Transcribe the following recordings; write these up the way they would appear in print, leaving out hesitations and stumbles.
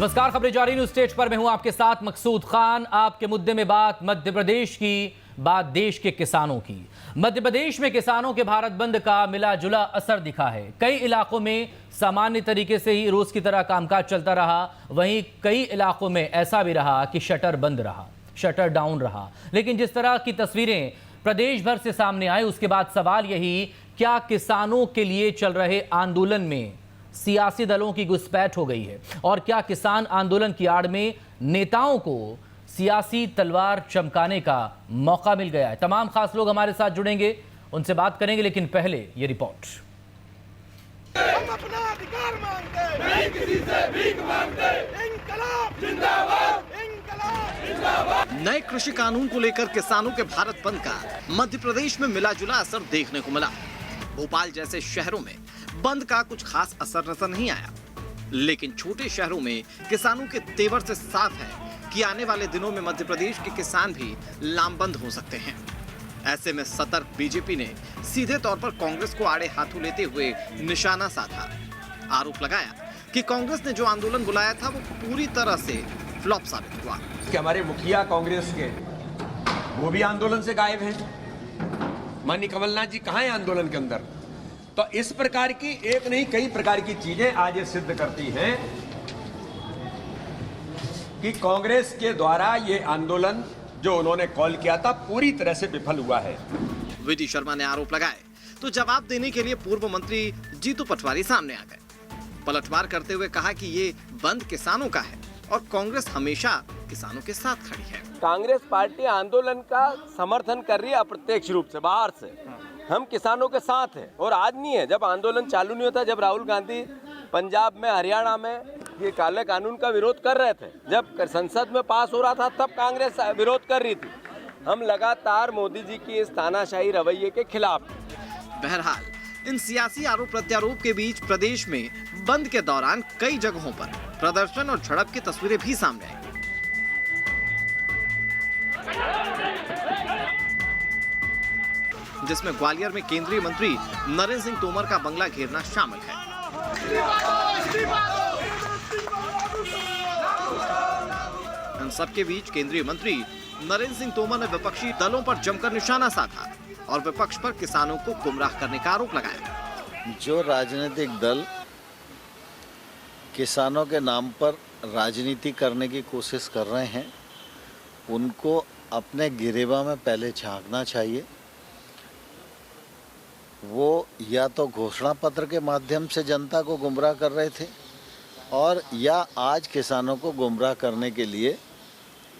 नमस्कार, खबरें जारी न्यूज स्टेज पर मैं हूं आपके साथ मकसूद खान। आपके मुद्दे में बात मध्य प्रदेश की, बात देश के किसानों की। मध्य प्रदेश में किसानों के भारत बंद का मिला जुला असर दिखा है। कई इलाकों में सामान्य तरीके से ही रोज की तरह कामकाज चलता रहा, वहीं कई इलाकों में ऐसा भी रहा कि शटर बंद रहा, शटर डाउन रहा। लेकिन जिस तरह की तस्वीरें प्रदेश भर से सामने आई, उसके बाद सवाल यही, क्या किसानों के लिए चल रहे आंदोलन में सियासी दलों की घुसपैठ हो गई है? और क्या किसान आंदोलन की आड़ में नेताओं को सियासी तलवार चमकाने का मौका मिल गया है? तमाम खास लोग हमारे साथ जुड़ेंगे, उनसे बात करेंगे, लेकिन पहले ये रिपोर्ट। हम अपना अधिकार मांगते हैं, नहीं किसी से भीख मांगते। इंकलाब जिंदाबाद, इंकलाब जिंदाबाद। नए कृषि कानून को लेकर किसानों के भारत बंद का मध्य प्रदेश में मिला जुला असर देखने को मिला। भोपाल जैसे शहरों में बंद का कुछ खास असर नजर नहीं आया, लेकिन छोटे शहरों में किसानों के तेवर से साफ है कि आने वाले दिनों में मध्य प्रदेश के किसान भी लामबंद हो सकते हैं। ऐसे में सतर्क बीजेपी ने सीधे तौर पर कांग्रेस को आड़े हाथों लेते हुए निशाना साधा। आरोप लगाया कि कांग्रेस ने जो आंदोलन बुलाया था वो पूरी तरह से फ्लॉप साबित हुआ। कि हमारे मुखिया कांग्रेस के वो भी आंदोलन से गायब हैं। माननीय कमलनाथ जी कहाँ हैं आंदोलन के अंदर? तो इस प्रकार की एक नहीं कई प्रकार की चीजें आज ये सिद्ध करती हैं कि कांग्रेस के द्वारा ये आंदोलन जो उन्होंने कॉल किया था पूरी तरह से विफल हुआ है। वीडी शर्मा ने आरोप लगाए तो जवाब देने के लिए पूर्व मंत्री जीतू पटवारी सामने आ गए। पलटवार करते हुए कहा कि ये बंद किसानों का है और कांग्रेस हमेशा किसानों के साथ खड़ी है। कांग्रेस पार्टी आंदोलन का समर्थन कर रही है अप्रत्यक्ष रूप से, बाहर से। हम किसानों के साथ हैं और आज नहीं है। जब आंदोलन चालू नहीं होता, जब राहुल गांधी पंजाब में, हरियाणा में ये काले कानून का विरोध कर रहे थे, जब संसद में पास हो रहा था, तब कांग्रेस विरोध कर रही थी। हम लगातार मोदी जी की इस तानाशाही रवैये के खिलाफ। बहरहाल इन सियासी आरोप प्रत्यारोप के बीच प्रदेश में बंद के दौरान कई जगहों पर प्रदर्शन और झड़प की तस्वीरें भी सामने आई, जिसमें ग्वालियर में केंद्रीय मंत्री नरेंद्र सिंह तोमर का बंगला घेरना शामिल है। इन सबके बीच केंद्रीय मंत्री नरेंद्र सिंह तोमर ने विपक्षी दलों पर जमकर निशाना साधा और विपक्ष पर किसानों को गुमराह करने का आरोप लगाया। जो राजनीतिक दल किसानों के नाम पर राजनीति करने की कोशिश कर रहे हैं, उनको अपने गिरेबा में पहले झांकना चाहिए। वो या तो घोषणा पत्र के माध्यम से जनता को गुमराह कर रहे थे और या आज किसानों को गुमराह करने के लिए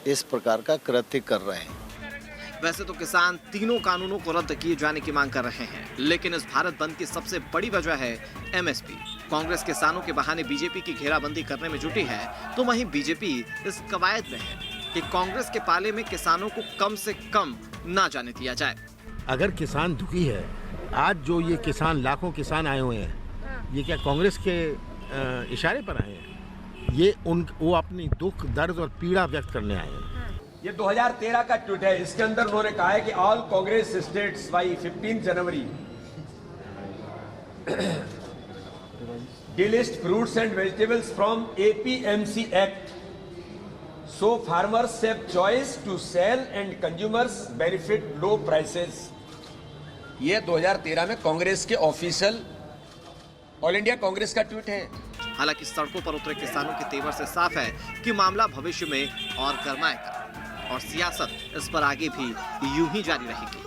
इस प्रकार का कृत्य कर रहे हैं। वैसे तो किसान तीनों कानूनों को रद्द किए जाने की मांग कर रहे हैं, लेकिन इस भारत बंद की सबसे बड़ी वजह है एमएसपी। कांग्रेस किसानों के बहाने बीजेपी की घेराबंदी करने में जुटी है, तो वहीं बीजेपी इस कवायद में है कि कांग्रेस के पाले में किसानों को कम से कम ना जाने दिया जाए। अगर किसान दुखी है, आज जो ये किसान लाखों किसान आए हुए हैं, ये क्या कांग्रेस के इशारे पर आए हैं? ये वो अपनी दुख, दर्द और पीड़ा व्यक्त करने आए हैं। ये 2013 का ट्वीट है। इसके अंदर उन्होंने कहा है कि all Congress states by 15 January delist fruits and vegetables from APMC act, so farmers have choice to sell and consumers benefit low prices. ये 2013 में कांग्रेस के ऑफिशियल ऑल इंडिया कांग्रेस का ट्वीट है। हालांकि सड़कों पर उतरे किसानों के तेवर से साफ है कि मामला भविष्य में और गरमाएगा और सियासत इस पर आगे भी यूं ही जारी रहेगी।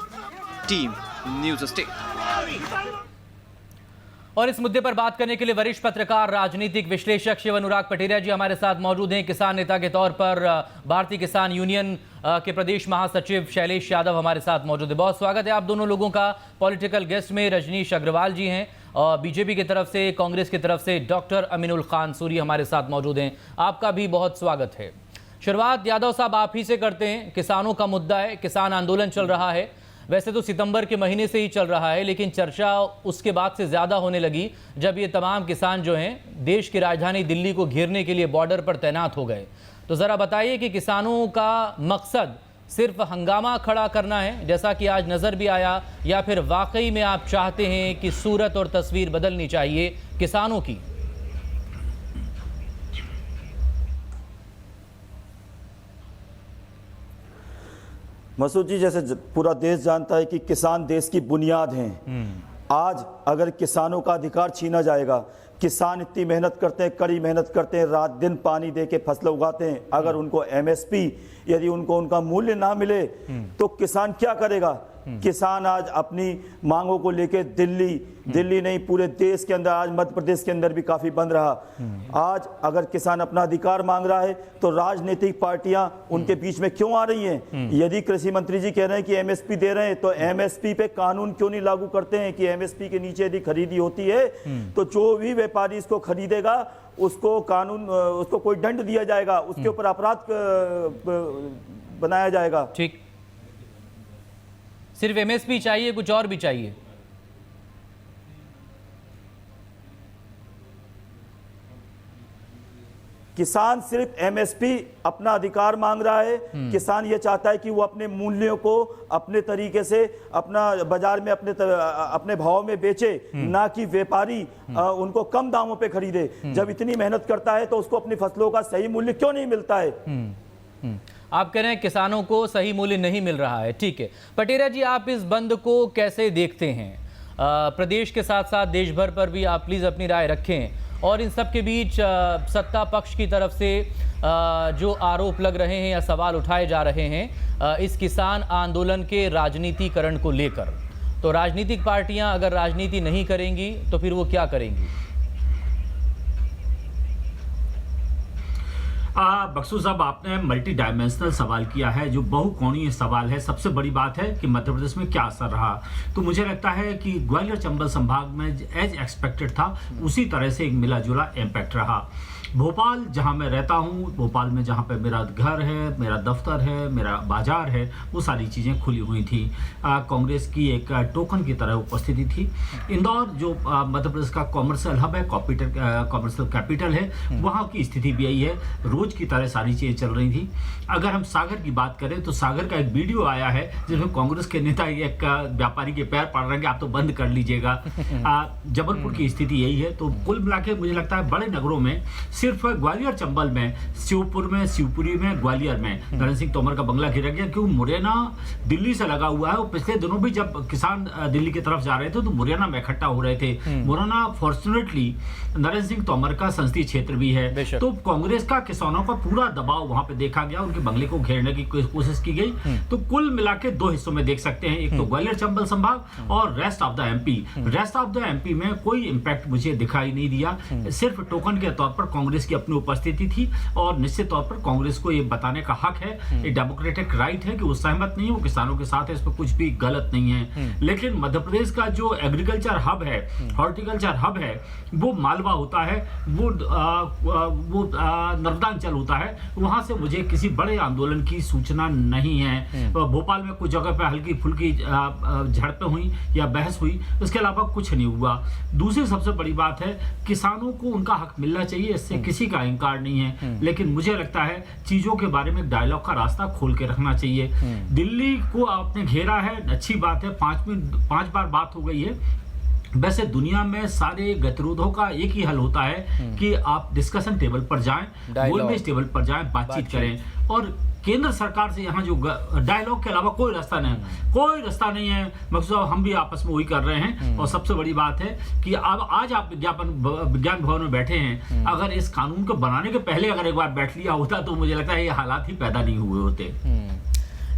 Team news state. और इस मुद्दे पर बात करने के लिए वरिष्ठ पत्रकार, राजनीतिक विश्लेषक शिव अनुराग पटेरिया जी हमारे साथ मौजूद हैं। किसान नेता के तौर पर भारतीय किसान यूनियन के प्रदेश महासचिव शैलेश यादव हमारे साथ मौजूद है। बहुत स्वागत है आप दोनों लोगों का। पॉलिटिकल गेस्ट में रजनीश अग्रवाल जी हैं और बीजेपी की तरफ से, कांग्रेस की तरफ से डॉक्टर अमीनुल खान सूरी हमारे साथ मौजूद हैं। आपका भी बहुत स्वागत है। शुरुआत यादव साहब आप ही से करते हैं। किसानों का मुद्दा है, किसान आंदोलन चल रहा है। वैसे तो सितंबर के महीने से ही चल रहा है, लेकिन चर्चा उसके बाद से ज़्यादा होने लगी जब ये तमाम किसान जो हैं देश की राजधानी दिल्ली को घेरने के लिए बॉर्डर पर तैनात हो गए। तो ज़रा बताइए कि किसानों का मकसद सिर्फ हंगामा खड़ा करना है, जैसा कि आज नज़र भी आया, या फिर वाकई में आप चाहते हैं कि सूरत और तस्वीर बदलनी चाहिए किसानों की? मसूद जी, जैसे पूरा देश जानता है कि किसान देश की बुनियाद हैं। आज अगर किसानों का अधिकार छीना जाएगा, किसान इतनी मेहनत करते हैं, कड़ी मेहनत करते हैं, रात दिन पानी दे के फसल उगाते हैं, अगर उनको एमएसपी यदि उनको उनका मूल्य ना मिले तो किसान क्या करेगा? किसान आज अपनी मांगों को लेके दिल्ली नहीं पूरे देश के अंदर, आज मध्य प्रदेश के अंदर भी काफी बंद रहा। आज अगर किसान अपना अधिकार मांग रहा है तो राजनीतिक पार्टियां उनके बीच में क्यों आ रही हैं? यदि कृषि मंत्री जी कह रहे हैं कि एमएसपी दे रहे हैं तो एमएसपी पे कानून क्यों नहीं लागू करते हैं कि एमएसपी के नीचे यदि खरीदी होती है तो जो भी व्यापारी इसको खरीदेगा उसको उसको कोई दंड दिया जाएगा, उसके ऊपर अपराध बनाया जाएगा। ठीक, सिर्फ एमएसपी चाहिए, कुछ और भी चाहिए? किसान सिर्फ एमएसपी अपना अधिकार मांग रहा है। किसान ये चाहता है कि वो अपने मूल्यों को अपने तरीके से अपना बाजार में अपने भाव में बेचे, ना कि व्यापारी उनको कम दामों पे खरीदे। जब इतनी मेहनत करता है तो उसको अपनी फसलों का सही मूल्य क्यों नहीं मिलता है? आप कह रहे हैं किसानों को सही मूल्य नहीं मिल रहा है। ठीक है पटेरा जी, आप इस बंद को कैसे देखते हैं? प्रदेश के साथ साथ देश भर पर भी आप प्लीज़ अपनी राय रखें। और इन सब के बीच सत्ता पक्ष की तरफ से जो आरोप लग रहे हैं या सवाल उठाए जा रहे हैं इस किसान आंदोलन के राजनीतिकरण को लेकर, तो राजनीतिक पार्टियां अगर राजनीति नहीं करेंगी तो फिर वो क्या करेंगी? बक्सू साहब, आपने मल्टी डायमेंशनल सवाल किया है, जो बहुकोणीय सवाल है। सबसे बड़ी बात है कि मध्य प्रदेश में क्या असर रहा। तो मुझे लगता है कि ग्वालियर चंबल संभाग में एज एक्सपेक्टेड था उसी तरह से एक मिला जुला इम्पैक्ट रहा। भोपाल जहां मैं रहता हूं, भोपाल में जहां पे मेरा घर है, मेरा दफ्तर है, मेरा बाजार है, वो सारी चीज़ें खुली हुई थी। कांग्रेस की एक टोकन की तरह उपस्थिति थी। इंदौर जो मध्य प्रदेश का कॉमर्शियल हब है, कॉमर्शियल कैपिटल है, वहाँ की स्थिति भी यही है, रोज की तरह सारी चीज़ें चल रही थी। अगर हम सागर की बात करें तो सागर का एक वीडियो आया है जिसमें कांग्रेस के नेता एक व्यापारी के पैर पड़ रहे हैं कि आप तो बंद कर लीजिएगा। जबलपुर की स्थिति यही है। तो कुल मिला के मुझे लगता है बड़े नगरों में, सिर्फ ग्वालियर चंबल में, श्योपुर में, शिवपुरी में, ग्वालियर में नरेंद्र सिंह तोमर का बंगला घिरा गया। क्यों? मुरैना दिल्ली से लगा हुआ है और पिछले दिनों भी जब किसान दिल्ली की तरफ जा रहे थे तो मुरैना में इकट्ठा हो रहे थे। मुरैना फॉर्चुनेटली नरेंद्र सिंह तोमर का संसदीय क्षेत्र भी है, तो कांग्रेस का किसानों का पूरा दबाव वहां पे देखा गया, उनके बंगले को घेरने की कोशिश की गई। तो कुल मिला के दो हिस्सों में देख सकते हैं, एक तो ग्वालियर चंबल संभाग और rest of the MP. Rest of the MP में कोई इंपैक्ट मुझे दिखाई नहीं दिया। सिर्फ टोकन के तौर पर कांग्रेस की अपनी उपस्थिति थी और निश्चित तौर पर कांग्रेस को ये बताने का हक है, ये डेमोक्रेटिक राइट है कि वो सहमत नहीं है, वो किसानों के साथ है, इस पर कुछ भी गलत नहीं है। लेकिन मध्य प्रदेश का जो एग्रीकल्चर हब है, हॉर्टिकल्चर हब है, वो मालवा होता है, वो नर्मदांचल होता है। वहां से मुझे किसी बड़े आंदोलन की सूचना नहीं है। भोपाल में कुछ जगह पे हल्की फुल्की झड़पें हुई या बहस हुई, इसके अलावा कुछ नहीं हुआ। दूसरी सबसे बड़ी बात है, किसानों को उनका हक मिलना चाहिए, इससे किसी का इंकार नहीं है। लेकिन मुझे लगता है चीजों के बारे में डायलॉग का रास्ता खोल के रखना चाहिए। दिल्ली को आपने घेरा है, अच्छी बात है, 5 बार बात हो गई है। वैसे दुनिया में सारे गतिरोधों का एक ही हल होता है कि आप डिस्कशन टेबल पर जाएं, गोलमेज टेबल पर जाएं, बातचीत करें। और केंद्र सरकार से यहाँ जो डायलॉग के अलावा कोई रास्ता नहीं है। मकसूद हम भी आपस में वही कर रहे हैं। और सबसे बड़ी बात है कि अब आज आप विज्ञान भवन में बैठे हैं, अगर इस कानून को बनाने के पहले अगर एक बार बैठ लिया होता तो मुझे लगता है ये हालात ही पैदा नहीं हुए होते।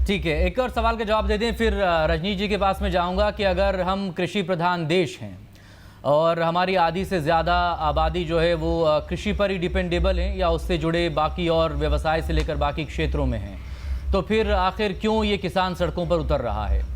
ठीक है, एक और सवाल का जवाब दे दें, फिर रजनीश जी के पास में जाऊंगा कि अगर हम कृषि प्रधान देश हैं और हमारी आधी से ज़्यादा आबादी जो है वो कृषि पर ही डिपेंडेबल है या उससे जुड़े बाकी और व्यवसाय से लेकर बाकी क्षेत्रों में हैं, तो फिर आखिर क्यों ये किसान सड़कों पर उतर रहा है?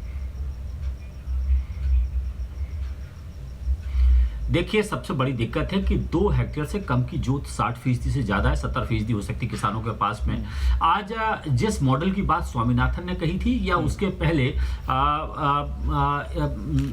देखिए, सबसे बड़ी दिक्कत है कि 2 हेक्टेयर से कम की जोत 60% से ज़्यादा है, 70% हो सकती किसानों के पास में। आज जिस मॉडल की बात स्वामीनाथन ने कही थी या उसके पहले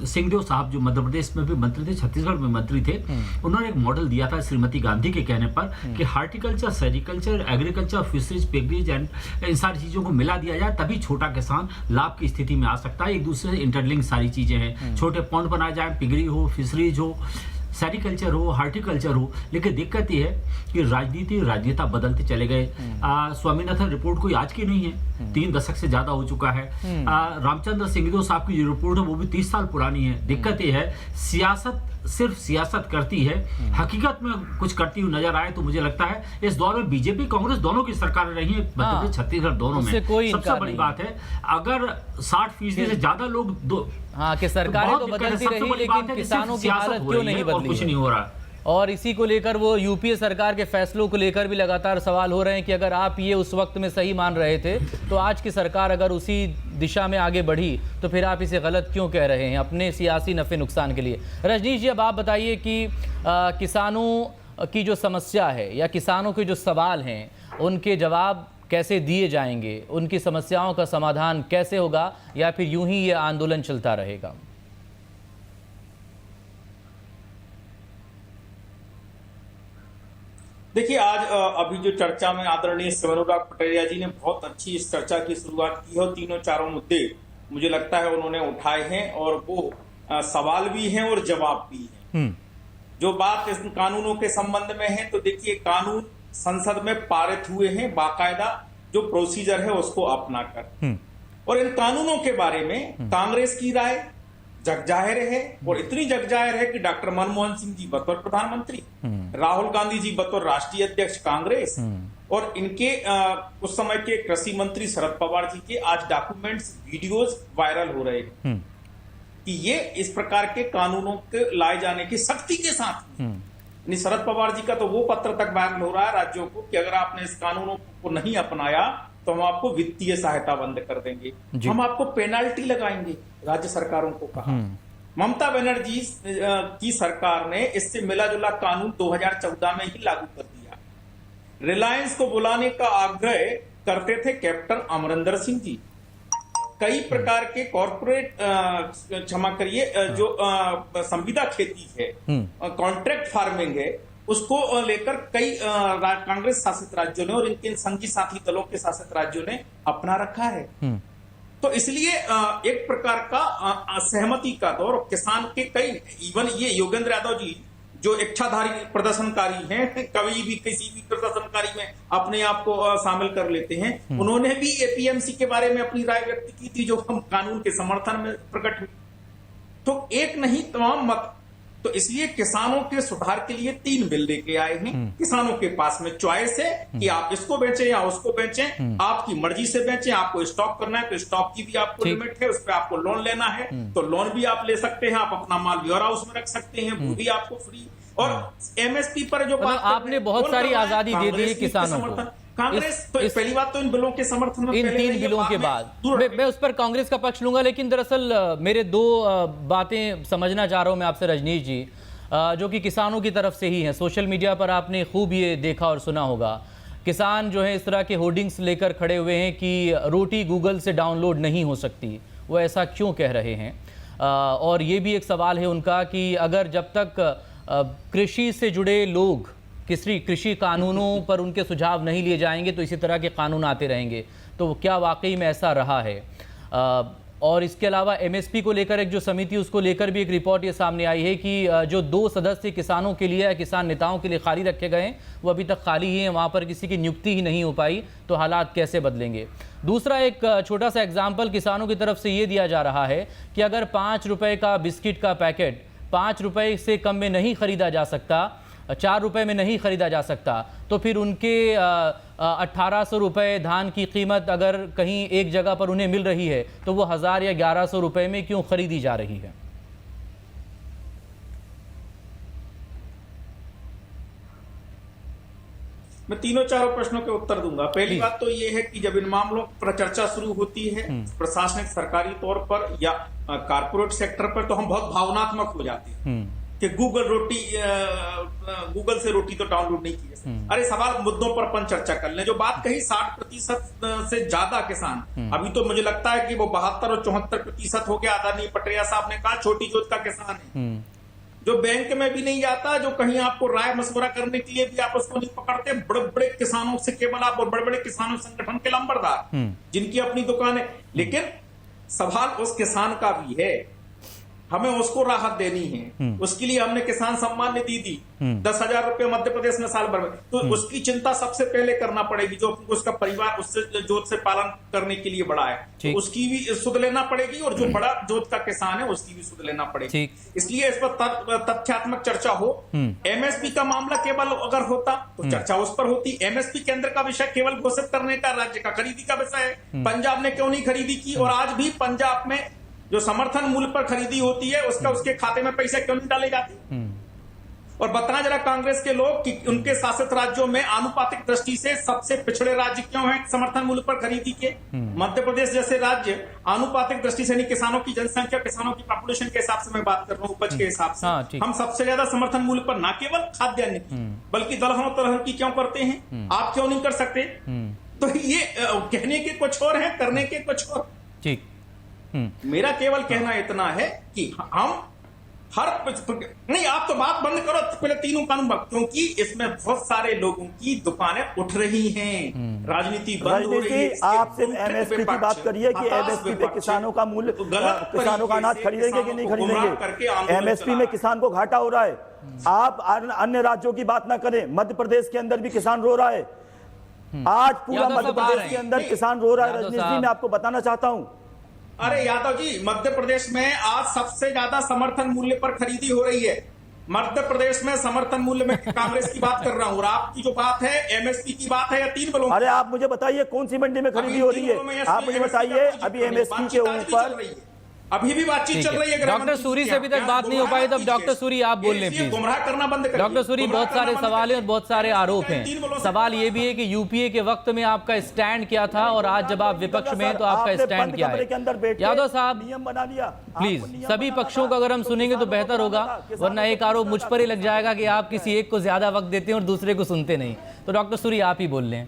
सिंहदेव साहब जो मध्य प्रदेश में भी मंत्री थे, छत्तीसगढ़ में मंत्री थे, उन्होंने एक मॉडल दिया था श्रीमती गांधी के कहने पर कि horticulture, sericulture, agriculture, fisheries, piggeries and इन सारी चीज़ों को मिला दिया जाए, तभी छोटा किसान लाभ की स्थिति में आ सकता है। एक दूसरे से इंटरलिंक सारी चीज़ें हैं, छोटे पॉन्ड बनाए जाए, पिगरी हो, फिशरीज हो, सेरिकल्चर हो, हार्टिकल्चर हो, लेकिन दिक्कत ये है कि राजनीता बदलते चले गए। स्वामीनाथन रिपोर्ट कोई आज की नहीं है, 3 दशक से ज्यादा हो चुका है। रामचंद्र सिंगदेव साहब की जो रिपोर्ट है वो भी 30 साल पुरानी है। दिक्कत ये है सियासत सिर्फ सियासत करती है, हकीकत में कुछ करती हुई नजर आए तो मुझे लगता है इस दौर में बीजेपी कांग्रेस दोनों की सरकार रही है, मध्य प्रदेश छत्तीसगढ़ दोनों में। सबसे बड़ी बात है अगर 60% से ज्यादा लोग कि सरकारें तो बदलती रही लेकिन किसानों की हालत क्यों नहीं बदली, कुछ नहीं हो रहा। और इसी को लेकर वो यूपीए सरकार के फैसलों को लेकर भी लगातार सवाल हो रहे हैं कि अगर आप ये उस वक्त में सही मान रहे थे तो आज की सरकार अगर उसी दिशा में आगे बढ़ी तो फिर आप इसे गलत क्यों कह रहे हैं अपने सियासी नफे नुकसान के लिए। रजनीश जी, अब आप बताइए कि किसानों की जो समस्या है या किसानों के जो सवाल हैं उनके जवाब कैसे दिए जाएंगे, उनकी समस्याओं का समाधान कैसे होगा, या फिर यूं ही ये आंदोलन चलता रहेगा? देखिए, आज अभी जो चर्चा में आदरणीय शिव अनुराग पटेरिया जी ने बहुत अच्छी इस चर्चा की शुरुआत की है और तीनों चारों मुद्दे मुझे लगता है उन्होंने उठाए हैं और वो सवाल भी हैं और जवाब भी हैं। जो बात इस कानूनों के संबंध में है तो देखिए, कानून संसद में पारित हुए हैं बाकायदा, जो प्रोसीजर है उसको अपना कर, और इन कानूनों के बारे में कांग्रेस की राय जगजाहिर है, और इतनी जगजाहिर है कि डॉक्टर मनमोहन सिंह जी बतौर प्रधानमंत्री, राहुल गांधी जी बतौर राष्ट्रीय अध्यक्ष कांग्रेस, और इनके उस समय के कृषि मंत्री शरद पवार जी के आज डॉक्यूमेंट्स, वीडियोस वायरल हो रहे हैं कि ये इस प्रकार के कानूनों के लाए जाने की सख्ती के साथ, शरद पवार जी का तो वो पत्र तक वायरल हो रहा है राज्यों को कि अगर आपने इस कानूनों को नहीं अपनाया तो हम आपको वित्तीय सहायता बंद कर देंगे, हम आपको पेनाल्टी लगाएंगे, राज्य सरकारों को कहा। ममता बनर्जी की सरकार ने इससे मिला जुला कानून 2014 में ही लागू कर दिया। रिलायंस को बुलाने का आग्रह करते थे कैप्टन अमरिंदर सिंह जी। कई प्रकार के कॉर्पोरेट, क्षमा करिए, जो संविदा खेती है, कॉन्ट्रैक्ट फार्मिंग है, उसको लेकर कई कांग्रेस शासित राज्यों ने और इनके संघी साथी दलों के शासित राज्यों ने अपना रखा है। तो इसलिए एक प्रकार का सहमति का दौर, किसान के कई, इवन ये योगेंद्र यादव जी जो इच्छाधारी प्रदर्शनकारी हैं, कभी भी किसी भी प्रदर्शनकारी में अपने आप को शामिल कर लेते हैं, उन्होंने भी एपीएमसी के बारे में अपनी राय व्यक्त की थी जो हम कानून के समर्थन में प्रकट हुई। तो एक नहीं तमाम मत, तो इसलिए किसानों के सुधार के लिए 3 बिल लेके आए हैं। किसानों के पास में चॉइस है कि आप इसको बेचें या उसको बेचें, आपकी मर्जी से बेचें। आपको स्टॉक करना है तो स्टॉक की भी आपको लिमिट है, उस पर आपको लोन लेना है तो लोन भी आप ले सकते हैं, आप अपना माल वेयर हाउस में रख सकते हैं, वो भी आपको फ्री। और एमएसपी पर जो बात आपने बहुत सारी आजादी दे दी है किसानों को। कांग्रेस तो पहली बात तो इन बिलों के समर्थन में, इन 3 बिलों के बाद मैं उस पर कांग्रेस का पक्ष लूंगा, लेकिन दरअसल मेरे 2 बातें समझना चाह रहा हूं मैं आपसे रजनीश जी, जो कि किसानों की तरफ से ही हैं। सोशल मीडिया पर आपने खूब ये देखा और सुना होगा, किसान जो है इस तरह के होर्डिंग्स लेकर खड़े हुए हैं कि रोटी गूगल से डाउनलोड नहीं हो सकती। वो ऐसा क्यों कह रहे हैं? और ये भी एक सवाल है उनका कि अगर जब तक कृषि से जुड़े लोग कृषि कानूनों पर उनके सुझाव नहीं लिए जाएंगे तो इसी तरह के कानून आते रहेंगे। तो क्या वाकई में ऐसा रहा है? और इसके अलावा एमएसपी को लेकर एक जो समिति, उसको लेकर भी एक रिपोर्ट ये सामने आई है कि जो 2 सदस्य किसानों के लिए, किसान नेताओं के लिए खाली रखे गए हैं वो अभी तक खाली ही हैं, वहाँ पर किसी की नियुक्ति ही नहीं हो पाई। तो हालात कैसे बदलेंगे? दूसरा एक छोटा सा एग्जाम्पल किसानों की तरफ से ये दिया जा रहा है कि अगर 5 रुपए का बिस्किट का पैकेट 5 रुपए से कम में नहीं खरीदा जा सकता, 4 रुपए में नहीं खरीदा जा सकता, तो फिर उनके 1800 रुपए धान की कीमत अगर कहीं एक जगह पर उन्हें मिल रही है तो वो 1000 या 1100 रुपए में क्यों खरीदी जा रही है? मैं तीनों चारों प्रश्नों के उत्तर दूंगा। पहली बात तो ये है कि जब इन मामलों पर चर्चा शुरू होती है प्रशासनिक सरकारी तौर पर या कारपोरेट सेक्टर पर, तो हम बहुत भावनात्मक हो जाते हैं कि गूगल से रोटी तो डाउनलोड नहीं की। अरे सवाल मुद्दों पर अपन चर्चा कर लें। जो बात कही 60% से ज्यादा किसान, अभी तो मुझे लगता है कि वो 72 और 74% हो गया। आदरणीय पटेरिया साहब ने कहा छोटी जोत का किसान है, जो बैंक में भी नहीं जाता, जो कहीं आपको राय मशवरा करने के लिए भी आप उसको नहीं पकड़ते। बड़े बड़े किसानों से केवल आप, और बड़े बड़े किसानों संगठन के लंबरदार जिनकी अपनी दुकान है। लेकिन सवाल उस किसान का भी है हमें उसको राहत देनी है। उसके लिए हमने किसान सम्मान निधि दी 10,000 रुपए मध्य प्रदेश में साल भर में। तो उसकी चिंता सबसे पहले करना पड़ेगी, जो उसका परिवार उससे जोत से पालन करने के लिए बड़ा है, तो उसकी भी सुध लेना पड़ेगी, और जो बड़ा जोत का किसान है उसकी भी सुध लेना पड़ेगी। इसलिए इस पर तथ्यात्मक चर्चा हो। एमएसपी का मामला केवल अगर होता तो चर्चा उस पर होती। एमएसपी केंद्र का विषय केवल घोषित करने का, राज्य का खरीदी का विषय है। पंजाब ने क्यों नहीं खरीदी की, और आज भी पंजाब में जो समर्थन मूल्य पर खरीदी होती है उसका उसके खाते में पैसे क्यों नहीं डाले जाते। और बताना जरा कांग्रेस के लोग कि उनके शासित राज्यों में आनुपातिक दृष्टि से सबसे पिछड़े राज्य क्यों हैं समर्थन मूल्य पर खरीदी के। मध्य प्रदेश जैसे राज्य आनुपातिक दृष्टि से नहीं, किसानों की जनसंख्या, किसानों की पॉपुलेशन के हिसाब से मैं बात कर रहा हूँ, उपज के हिसाब से हम सबसे ज्यादा समर्थन मूल्य पर न केवल खाद्यान्न की बल्कि दलहनों तिलहन की क्यों करते हैं, आप क्यों नहीं कर सकते। तो ये कहने के कुछ और है, करने के कुछ और। ठीक, मेरा केवल कहना इतना है कि हम नहीं, आप तो बात बंद करो पहले तीनों कानून, क्योंकि इसमें बहुत सारे लोगों की दुकानें उठ रही हैं, राजनीति बंद हो रही है। आप सिर्फ एमएसपी की बात करिए कि एमएसपी पे किसानों का मूल्य, किसानों का अनाज खरीदेंगे कि नहीं खरीदेंगे। एमएसपी में किसान को घाटा हो रहा है। आप अन्य राज्यों की बात ना करें, मध्य प्रदेश के अंदर भी किसान रो रहा है। आज पूरा मध्य प्रदेश के अंदर किसान रो रहा है। रजनीश जी, मैं आपको बताना चाहता हूं, अरे यादव जी, मध्य प्रदेश में आज सबसे ज्यादा समर्थन मूल्य पर खरीदी हो रही है। मध्य प्रदेश में समर्थन मूल्य में कांग्रेस की बात कर रहा हूँ, और आपकी जो बात है एमएसपी की बात है या 3 बलों। अरे आप मुझे बताइए कौन सी मंडी में खरीदी हो रही है, आप मुझे बताइए। अभी एमएसपी के ऊपर अभी भी बातचीत चल रही है। डॉक्टर सूरी से अभी तक बात नहीं हो पाई, तब डॉक्टर सूरी आप बोल लें प्लीज। गुमराह करना बंद करिए। डॉक्टर सूरी, बहुत सारे सवाल हैं और बहुत सारे आरोप हैं। सवाल ये भी है कि यूपीए के वक्त में आपका स्टैंड क्या था, और आज जब आप विपक्ष में हैं तो आपका स्टैंड क्या है। यादव साहब नियम बना लिया प्लीज, सभी पक्षों को अगर हम सुनेंगे तो बेहतर होगा, वरना एक आरोप मुझ पर ही लग जाएगा कि आप किसी एक को ज्यादा वक्त देते हैं और दूसरे को सुनते नहीं। तो डॉक्टर सूरी आप ही बोल लें।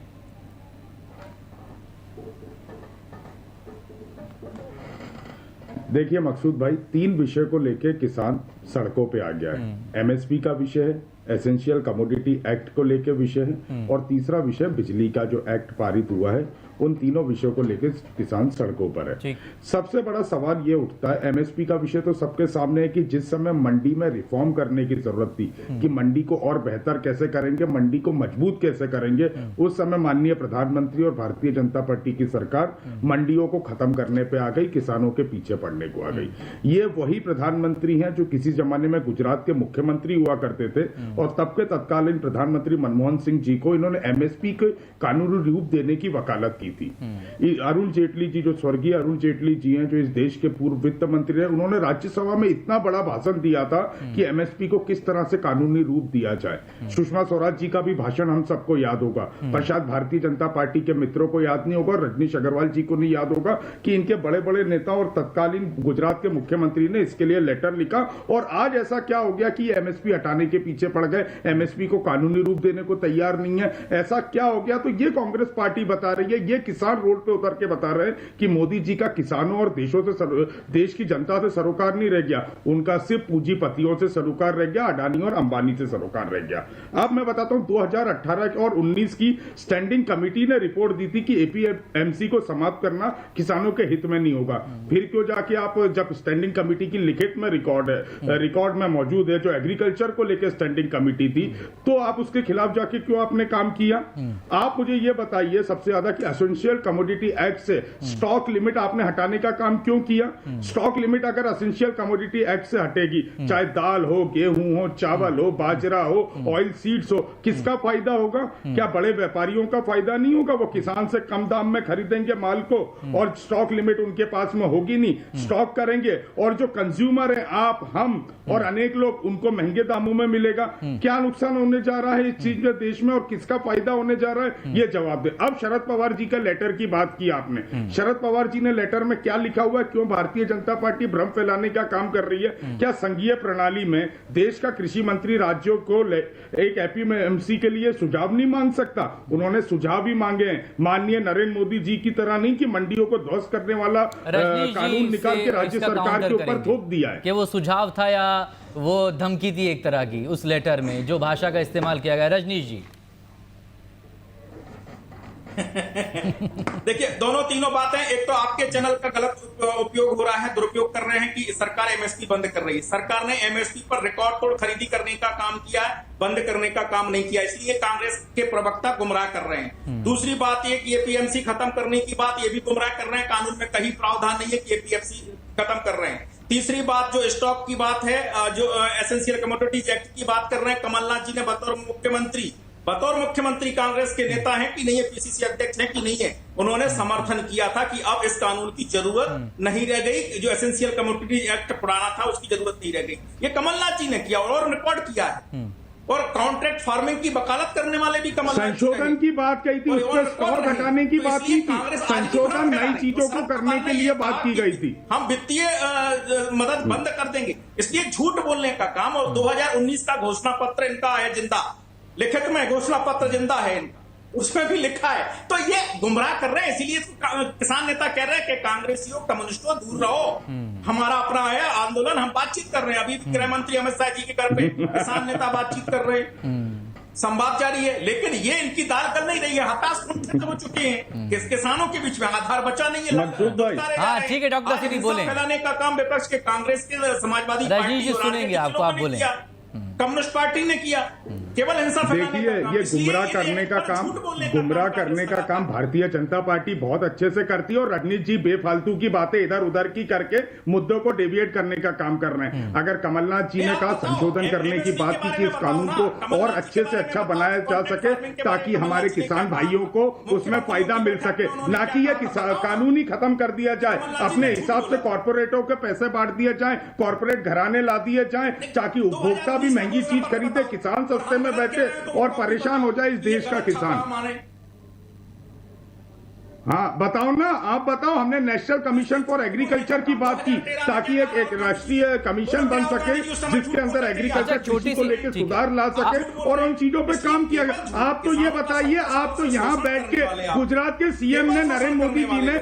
देखिए मकसूद भाई, 3 विषय को लेके किसान सड़कों पे आ गया है। एमएसपी का विषय है, एसेंशियल कमोडिटी एक्ट को लेके विषय है, और तीसरा विषय बिजली का जो एक्ट पारित हुआ है, उन तीनों विषयों को लेकर किसान सड़कों पर है। सबसे बड़ा सवाल ये उठता है, एमएसपी का विषय तो सबके सामने है कि जिस समय मंडी में रिफॉर्म करने की जरूरत थी कि मंडी को और बेहतर कैसे करेंगे, मंडी को मजबूत कैसे करेंगे, उस समय माननीय प्रधानमंत्री और भारतीय जनता पार्टी की सरकार मंडियों को खत्म करने पे आ गई, किसानों के पीछे पड़ने को आ गई। ये वही प्रधानमंत्री हैं जो किसी जमाने में गुजरात के मुख्यमंत्री हुआ करते थे, और तब के तत्कालीन प्रधानमंत्री मनमोहन सिंह जी को इन्होंने एमएसपी के कानूनी रूप देने की वकालत की थी। अरुण जेटली जी, जो स्वर्गीय अरुण जेटली जी हैं, जो इस देश के पूर्व वित्त मंत्री हैं, उन्होंने राज्यसभा में इतना बड़ा भाषण दिया था कि एमएसपी को किस तरह से कानूनी रूप दिया जाए। सुषमा स्वराज जी का भी भाषण हम सबको याद होगा, पश्चात भारतीय जनता पार्टी के मित्रों को याद नहीं होगा, रजनीश अग्रवाल जी को नहीं याद होगा कि इनके बड़े बड़े नेता और तत्कालीन गुजरात के मुख्यमंत्री ने इसके लिए लेटर लिखा। और आज ऐसा क्या हो गया कि एमएसपी हटाने के पीछे पड़ गए, एमएसपी को कानूनी रूप देने को तैयार नहीं है। ऐसा क्या हो गया? तो ये कांग्रेस पार्टी बता रही है, ये किसान रोड पे उतर के बता रहे हैं कि मोदी जी का किसानों और देश की जनता से सरोकार नहीं रह गया, उनका सिर्फ पूंजीपतियों से सरोकार रह गया, अडानी और अंबानी से सरोकार रह गया। अब मैं बताता हूं, 2018 और 19 की स्टैंडिंग कमेटी ने रिपोर्ट दी थी कि एपीएमसी को समाप्त करना किसानों के हित में नहीं होगा। फिर क्यों जाके आप, जब स्टैंडिंग कमेटी की लिखित में रिकॉर्ड में मौजूद है, जो एग्रीकल्चर को लेकर स्टैंडिंग कमेटी थी, तो आप उसके खिलाफ जाके क्यों आपने काम किया? आप मुझे ये बताइए सबसे ज्यादा कि एसेंशियल कमोडिटी एक्ट से स्टॉक लिमिट आपने हटाने का काम क्यों किया? स्टॉक लिमिट अगर एसेंशियल कमोडिटी एक्ट से हटेगी, चाहे दाल हो, गेहूं हो, चावल हो, बाजरा हो, ऑयल सीड्स हो, किसका फायदा होगा? क्या बड़े व्यापारियों का फायदा नहीं होगा? वो किसान से कम दाम में खरीदेंगे माल को, और स्टॉक लिमिट उनके पास में होगी नहीं, स्टॉक करेंगे, और जो कंज्यूमर है, आप, हम और अनेक लोग, उनको महंगे दामों में मिलेगा। क्या नुकसान होने जा रहा है इस चीज में देश में, और किसका फायदा होने जा रहा है, ये जवाब दे। अब शरद पवार जी का लेटर की बात की आपने, शरद पवार जी ने लेटर में क्या लिखा हुआ है? क्यों भारतीय जनता पार्टी भ्रम फैलाने का काम कर रही है? क्या संघीय प्रणाली में देश का कृषि मंत्री राज्यों को एक एपीएमसी के लिए सुझाव नहीं मांग सकता? उन्होंने सुझाव भी मांगे हैं, माननीय नरेंद्र मोदी जी की तरह नहीं कि मंडियों को ध्वस्त करने वाला कानून निकाल के राज्य सरकार के ऊपर थोप दिया है। कि वो सुझाव था या वो धमकी थी एक तरह की उस लेटर में, जो भाषा का इस्तेमाल किया गया? रजनीश जी। देखिए, दोनों तीनों बातें, एक तो आपके चैनल का गलत उपयोग हो रहा है, दुरुपयोग कर रहे हैं कि सरकार एमएसपी बंद कर रही है। सरकार ने एमएसपी पर रिकॉर्ड तोड़ खरीदी करने का काम किया है, बंद करने का काम नहीं किया, इसलिए कांग्रेस के प्रवक्ता गुमराह कर रहे हैं। दूसरी बात ये कि एपीएमसी खत्म करने की बात ये भी गुमराह कर रहे हैं, कानून में कहीं प्रावधान नहीं है कि एपीएमसी खत्म कर रहे हैं। तीसरी बात जो स्टॉक की बात है, जो एसेंशियल कमोडिटीज एक्ट की बात कर रहे हैं, कमलनाथ जी ने बतौर मुख्यमंत्री कांग्रेस के नेता हैं कि नहीं है, पीसीसी अध्यक्ष हैं कि नहीं है, उन्होंने समर्थन किया था कि अब इस कानून की जरूरत नहीं रह गई, जो एसेंशियल कमोडिटी एक्ट पुराना था उसकी जरूरत नहीं रह गई। ये कमलनाथ जी ने किया और रिकॉर्ड किया है। और कॉन्ट्रैक्ट फार्मिंग की वकालत करने वाले भी कमलनाथ संशोधन की बात कही थी, उस पर स्कोर घटाने की बात की थी, संशोधन नई चीजों को करने के लिए बात की गई थी। हम वित्तीय मदद बंद कर देंगे, इसलिए झूठ बोलने का काम। और 2019 का घोषणा पत्र इनका है जिंदा, लिखित में घोषणा पत्र जिंदा है, उसमें भी लिखा है। तो ये गुमराह कर रहे हैं, इसीलिए किसान नेता कह रहे हैं कि कांग्रेसियों कम्युनिस्टों दूर रहो, हमारा अपना है आंदोलन, हम बातचीत कर रहे हैं। अभी गृह मंत्री अमित शाह जी के घर पे किसान नेता बातचीत कर रहे हैं, संवाद जारी है। लेकिन ये इनकी दाल गल नहीं रही है, हताश हो चुके हैं कि किसानों के बीच में आधार बचा नहीं है। हाँ ठीक है डॉक्टर सिटी बोले, फैलाने का काम विपक्ष के कांग्रेस के समाजवादी रजनीश जी सुनेंगे आपको, आप बोले। कम्युनिस्ट पार्टी ने किया, केवल हिंसा फैलाने देखिए, का काम। ये गुमराह करने का काम भारतीय जनता पार्टी बहुत अच्छे से करती है, और रजनीश जी बेफालतू की बातें इधर उधर की करके मुद्दों को डेविएट करने का काम कर रहे हैं। अगर कमलनाथ जी ने कहा संशोधन करने की बात की कि इस कानून को और अच्छे से अच्छा बनाया जा सके ताकि हमारे किसान भाइयों को उसमें फायदा मिल सके, ना कि ये कानून ही खत्म कर दिया जाए, अपने हिसाब से कॉर्पोरेटों के पैसे बांट दिए जाए, कॉर्पोरेट घराने ला दिए जाए, ताकि उपभोक्ता भी महंगी चीज खरीदे, किसान सस्ते में बैठे और परेशान हो जाए इस देश का किसान। हाँ बताओ ना, आप बताओ। हमने नेशनल कमीशन फॉर एग्रीकल्चर की बात की ताकि एक राष्ट्रीय कमीशन बन सके जिसके अंदर एग्रीकल्चर कृषि को लेकर सुधार ला सके, और उन चीजों पे काम किया गया। आप तो ये बताइए, आप तो यहाँ बैठ के गुजरात के सीएम ने, नरेंद्र मोदी जी ने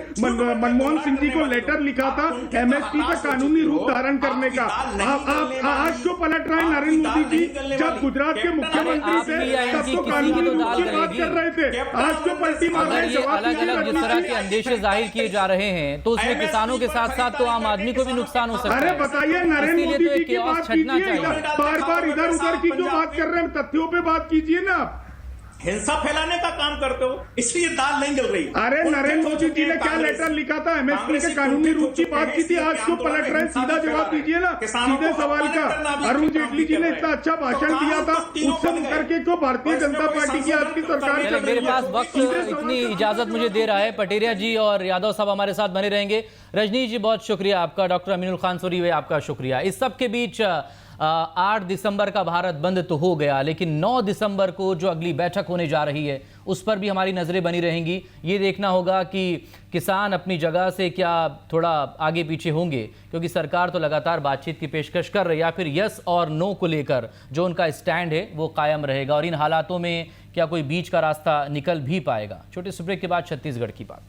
मनमोहन सिंह जी को लेटर लिखा था एमएसपी पे कानूनी रूप धारण करने का। आप आज क्यों पलट रहे हैं नरेंद्र मोदी जी? जब गुजरात के मुख्यमंत्री थे तब तो कानूनी रूप की बात कर रहे थे, आज क्यों पलटी मार रहे हैं? जवाब जिस तरह के अंदेशे जाहिर किए जा रहे हैं तो उसमें किसानों के साथ साथ तो आम आदमी को भी नुकसान हो सकता है। अरे बताइए, नरेंद्र मोदी जी की बात कीजिए, बार बार इधर उधर की क्यों बात कर रहे हैं? तथ्यों पे बात कीजिए ना। आप हिंसा फैलाने का काम करते हो, इसलिए दाल नहीं जल रही। अरे नरेंद्र मोदी जी ने क्या लेटर लिखा था? एमएसपी के कानूनी रूप की बात की थी, आज क्यों पलट रहे हैं? सीधा जवाब दीजिए ना, सीधे सवाल का। अरुण जेटली जी ने इतना अच्छा भाषण दिया था, उससे मुकर के क्यों भारतीय जनता पार्टी की आज की सरकार कर रही है? मेरे पास वक्त इतनी इजाजत मुझे दे रहा है। पटेरिया जी और यादव साहब हमारे साथ बने रहेंगे। रजनीश जी बहुत शुक्रिया आपका, डॉक्टर अमीनुल खान सोरी आपका शुक्रिया। इस सब के बीच 8 दिसंबर का भारत बंद तो हो गया, लेकिन 9 दिसंबर को जो अगली बैठक होने जा रही है उस पर भी हमारी नजरें बनी रहेंगी। ये देखना होगा कि किसान अपनी जगह से क्या थोड़ा आगे पीछे होंगे, क्योंकि सरकार तो लगातार बातचीत की पेशकश कर रही है, या फिर यस और नो को लेकर जो उनका स्टैंड है वो कायम रहेगा, और इन हालातों में क्या कोई बीच का रास्ता निकल भी पाएगा। छोटे से ब्रेक के बाद छत्तीसगढ़ की बात।